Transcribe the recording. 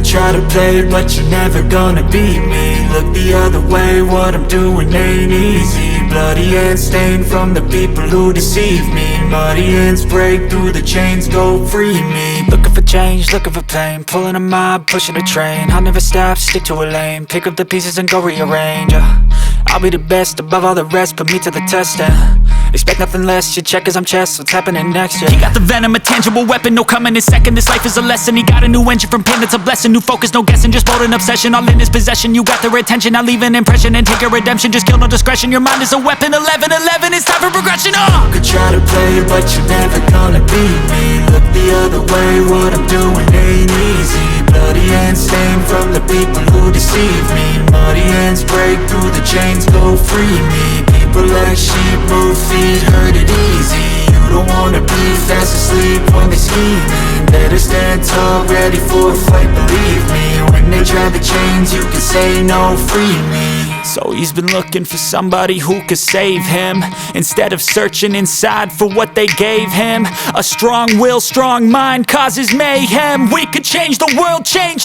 try to play, but you're never gonna beat me. Look the other way, what I'm doing ain't easy. Bloody hands stained from the people who deceive me. Muddy hands break through the chains, go free me. Looking for change, looking for pain, pulling a mob, pushing a train. I'll never stop, stick to a lane, pick up the pieces and go rearrange. I'll be the best above all the rest, put me to the test and expect nothing less, your check is I'm chess, what's happening next, yeah. He got the venom, a tangible weapon, no coming in second. This life is a lesson, he got a new engine from pain, it's a blessing. New focus, no guessing, just bold and obsession. All in his possession, you got their attention. I'll leave an impression and take your redemption. Just kill, no discretion, your mind is a weapon. 11-11, it's time for progression, You could try to play, but you're never gonna beat me. Look the other way, what I'm doing ain't easy. Bloody hands stained from the people who deceive me. Muddy hands break through the chains, go free me. People like sheep move feet, hurt it easy. You don't wanna be fast asleep when they scheming. Better stand tall, ready for a fight, believe me. When they try the chains, you can say no, free me. So he's been looking for somebody who could save him, instead of searching inside for what they gave him. A strong will, strong mind causes mayhem. We could change the world, change